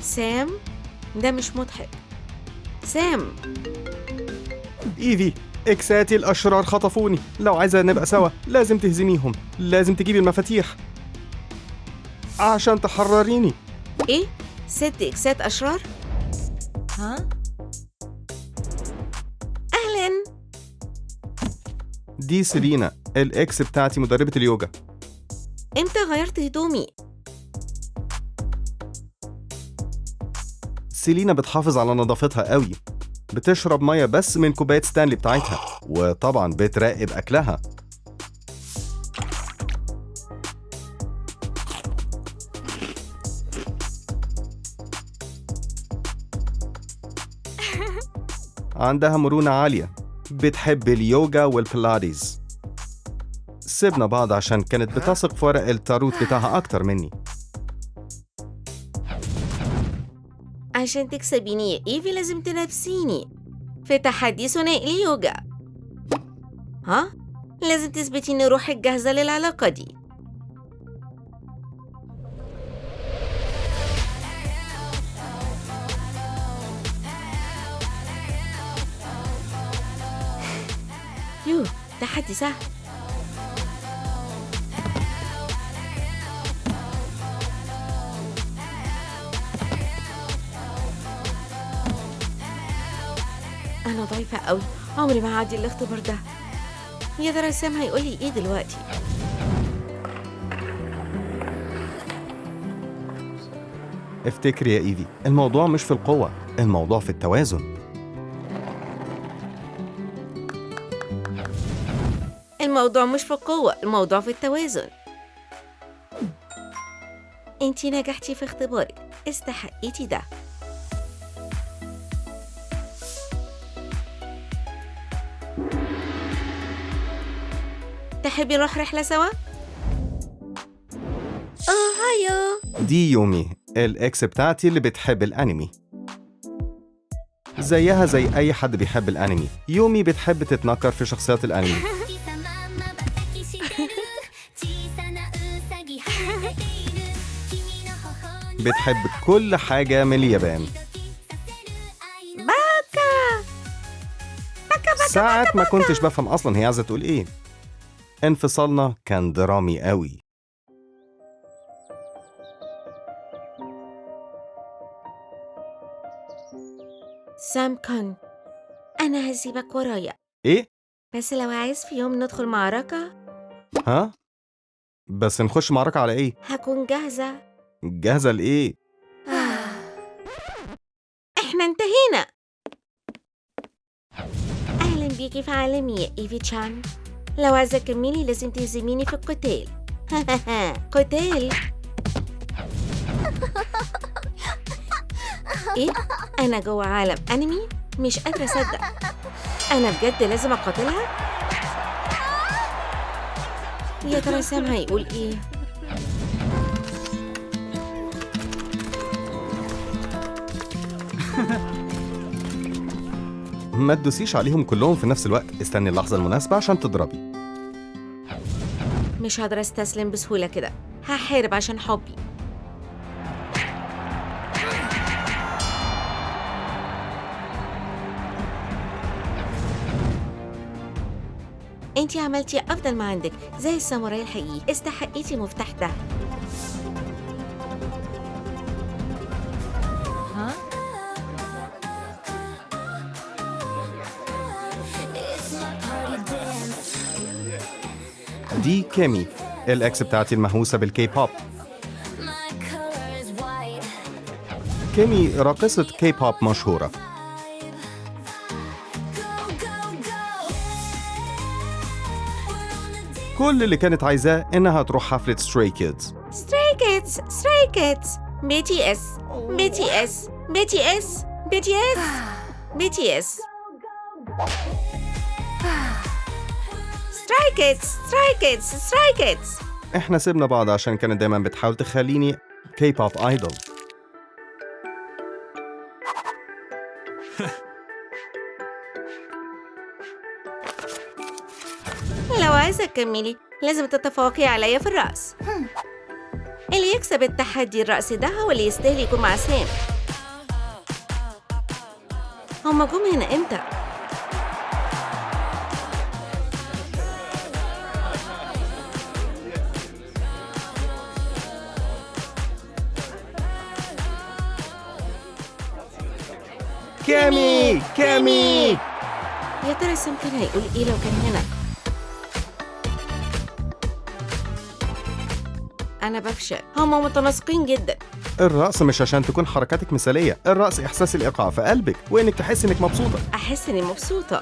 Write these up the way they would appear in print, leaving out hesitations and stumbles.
سام، ده مش مضحك. سام، إيفي، إكساتي الأشرار خطفوني. لو عايزة نبقى سوا لازم تهزميهم. لازم تجيبي المفاتيح عشان تحرريني. إيه؟ 6 إكسات أشرار؟ ها؟ أهلاً. دي سيلينا، الإكس بتاعتي مدربة اليوجا. إمتى غيرت هدومي؟ سيلينا بتحافظ على نظافتها قوي. بتشرب مية بس من كوباية ستانلي بتاعتها، وطبعا بتراقب أكلها. عندها مرونة عالية، بتحب اليوجا والبيلاتيز. سيبنا بعض عشان كانت بتثق في ورق التاروت بتاعها أكتر مني. عشان تكسبيني يا إيفي لازم تنافسيني في تحدي ثنائي اليوجا. ها؟ لازم تثبتي إن روحك جاهزة للعلاقة دي. يوه، تحدي سهل. أنا ضعيفة قوي، عمري ما هعدي الاختبار ده. يا ترى سام هيقولي إيه دلوقتي؟ افتكري يا إيفي، الموضوع مش في القوة، الموضوع في التوازن. الموضوع مش في القوة، الموضوع في التوازن. انتي نجحتي في اختبارك، استحقيتي ده. تحبي نروح رحلة سوا؟ هايو. دي يومي، الإكس بتاعتي اللي بتحب الأنمي. زيها زي أي حد بيحب الأنمي. يومي بتحب تتنكر في شخصيات الأنمي. بتحب كل حاجة من اليابان. باكا باكا. ساعات ما كنتش بفهم أصلا هي عايزة تقول إيه. انفصالنا كان درامي قوي. سام كان، أنا هسيبك ورايا، إيه؟ بس لو عايز في يوم ندخل معركة ها؟ بس نخش معركة على إيه؟ هكون جاهزة. جاهزة لإيه؟ احنا انتهينا. أهلا بيكي في عالمي يا إيفي تشان. لو عايزة تكملي لازم تهزميني في القتال. قتال؟ إيه؟ أنا جوه عالم أنمي؟ مش قادرة أصدق. أنا بجد لازم أقاتلها؟ يا ترى سام هيقول إيه؟ ما تدوسيش عليهم كلهم في نفس الوقت. استني اللحظة المناسبة عشان تضربي. مش هقدر أستسلم بسهولة كده. هحارب عشان حبي. انتي عملتي أفضل ما عندك زي الساموراي الحقيقي. استحقيتي مفتاح ده. ها؟ دي كيمي، الإكس بتاعتي المهووسة بالكي بوب. كيمي راقصة كي بوب مشهورة. كل اللي كانت عايزاه إنها تروح حفلة ستري كيدز. ستراي كيدز، ستراي كيدز، بي تي اس، بي تي اس، بي تي اس، بي تي اس، بي تي اس. ستراي كيدز، ستراي كيدز، ستراي كيدز. إحنا سيبنا بعض عشان كانت دايما بتحاول تخليني كي بوب آيدول. لو عايزة تكملي لازم تتفوقي عليا في الرأس. اللي يكسب التحدي الرأسي ده هو اللي يستاهل يكون مع سام. هما جم هنا امتى؟ كامي كامي. يا ترى سام كان هيقول ايه لو كان هنا؟ أنا بفشل، هما متناسقين جدا. الرقص مش عشان تكون حركاتك مثالية، الرقص إحساس الإيقاع في قلبك وإنك تحس إنك مبسوطة. أحس إني مبسوطة.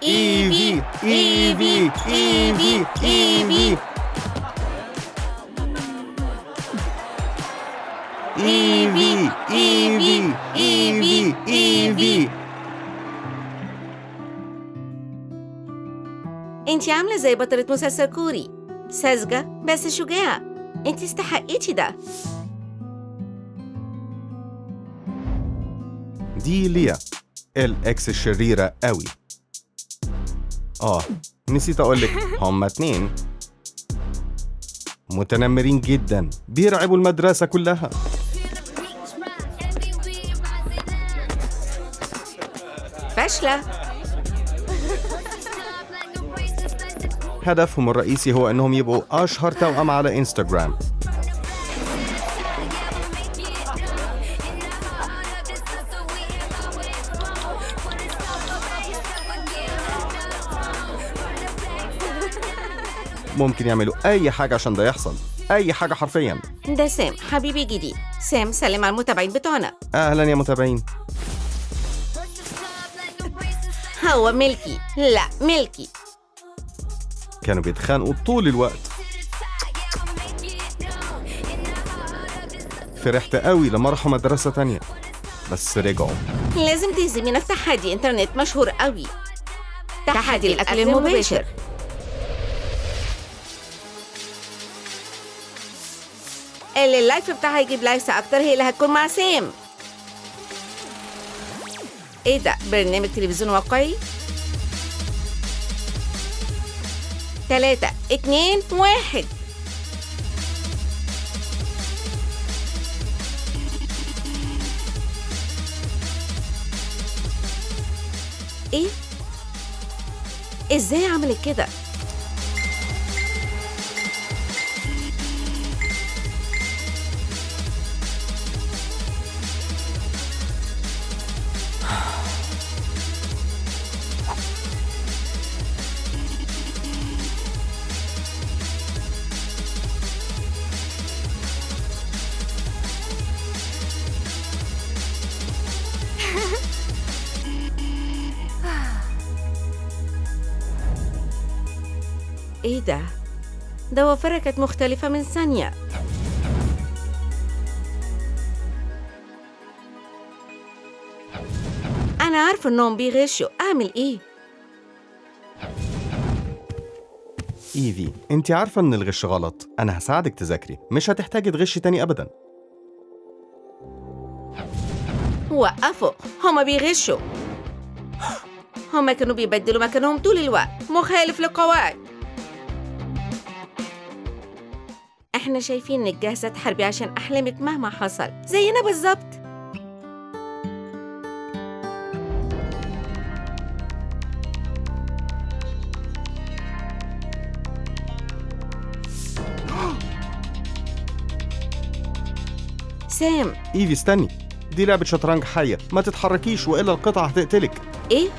إيفي إيفي إيفي إيفي إيفي إيفي إيفي إيفي. انتي عاملة زي بطلة مسلسل كوري، ساذجة بس شجاعة. انتي استحقيتي ده. دي ليا الإكس الشريرة قوي. نسيت أقولك هما 2 متنمرين جدا بيرعبوا المدرسة كلها. فاشلة. هدفهم الرئيسي هو إنهم يبقوا أشهر توأم على إنستغرام. ممكن يعملوا أي حاجة عشان ده يحصل، أي حاجة حرفياً. ده سام حبيبي جديد. سام سلم على المتابعين بتوعنا. أهلاً يا متابعين. هو ملكي. لا ملكي. كانوا بيتخانقوا طول الوقت. فرحت قوي لما راحوا مدرسة تانية بس رجعوا. لازم تهزمينا في تحدي إنترنت مشهور قوي، تحدي الأكل المباشر. اللي اللايف بتاعها يجيب لايكس أكتر هي اللي هتكون مع سام. إيه ده؟ برنامج تلفزيون واقعي؟ 3 2 1. إيه؟ إزاي عملت كده؟ إيه ده؟ ضوافرها كانت مختلفة من ثانية. أنا عارفة إنهم بيغشوا، أعمل إيه؟ إيفي، أنت عارفة إن الغش غلط. أنا هساعدك تذاكري، مش هتحتاجي تغشي تاني أبداً. وقفوا، هما بيغشوا. هما كانوا بيبدلوا مكانهم طول الوقت، مخالف للقواعد. احنا شايفين انك جاهزة تحاربي عشان أحلامك مهما حصل، زينا بالظبط. سام. إيفي استني، دي لعبة شطرنج حية، ما تتحركيش وإلا القطعة هتقتلك. إيه؟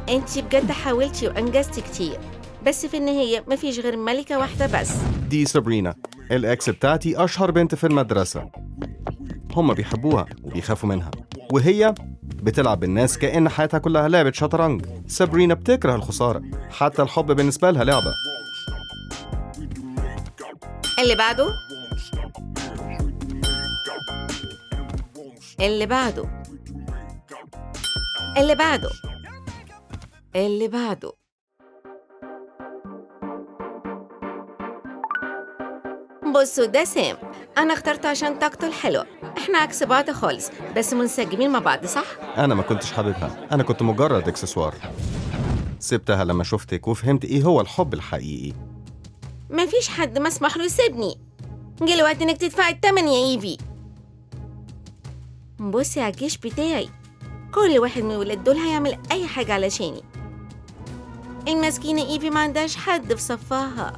انتي بجد حاولتي وأنجزتي كتير، بس في النهاية مفيش غير ملكة واحدة بس. دي سابرينا، الإكس بتاعتي أشهر بنت في المدرسة. هما بيحبوها وبيخافوا منها، وهي بتلعب بالناس كأن حياتها كلها لعبة شطرنج. سابرينا بتكره الخسارة، حتى الحب بالنسبة لها لعبة. اللي بعده. اللي بعده. اللي بعده. اللي بعده. بصوا ده سام، أنا اخترته عشان طاقته الحلوة. إحنا عكس بعض خالص، بس منسجمين مع بعض، صح؟ أنا ما كنتش حاببها، أنا كنت مجرد إكسسوار. سبتها لما شفتك وفهمت إيه هو الحب الحقيقي. مفيش حد مسمح له يسيبني. جه الوقت إنك تدفعي التمن يا إيفي. بصي على الجيش بتاعي، كل واحد من الولاد دول هيعمل أي حاجة علشاني. المسكينة إيفي ما عندهاش حد في صفها.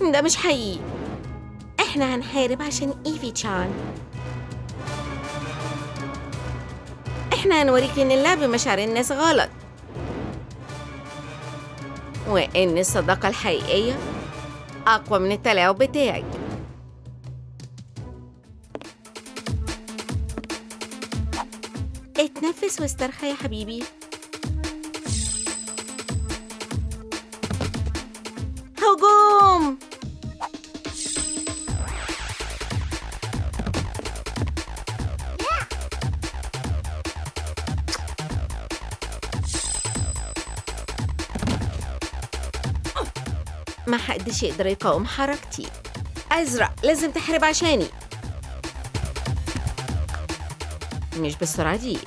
ده مش حقيقي. إحنا هنحارب عشان إيفي تشان. إحنا هنوريك إن اللعب بمشاعر الناس غلط، وإن الصداقة الحقيقية أقوى من التلاعب بتاعك. اتنفس واسترخي يا حبيبي. هجوم! ما حدش يقدر يقاوم حركتي. أزرق، لازم تحارب عشاني. مش بالسرعة دي.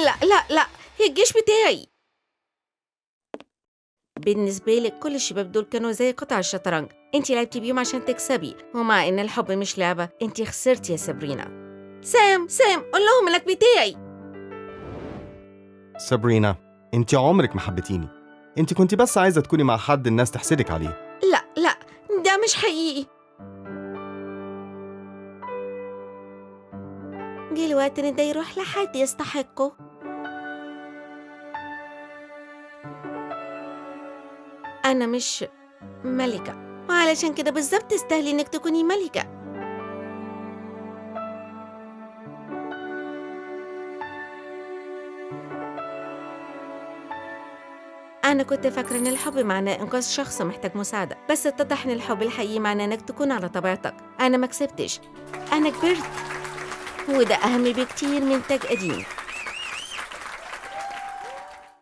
لا لا لا، هي الجيش بتاعي. بالنسبة لك كل الشباب دول كانوا زي قطع الشطرنج، انتي لعبتي بيهم عشان تكسبي، ومع ان الحب مش لعبة انتي خسرتي يا سابرينا. سام قول لهم انك بتاعي. سابرينا، أنت عمرك ما حبيتيني. أنت كنت بس عايزة تكوني مع حد الناس تحسدك عليه. لا ده مش حقيقي. جه الوقت ان ده يروح لحد يستحقه. أنا مش ملكة، وعلشان كده بالظبط تستاهلي إنك تكوني ملكة. أنا كنت فاكرة إن الحب معناه إنقاذ شخص محتاج مساعدة، بس اتضح إن الحب الحقيقي معناه إنك تكون على طبيعتك. أنا ما كسبتش، أنا كبرت، وده أهم بكتير من تاج قديم.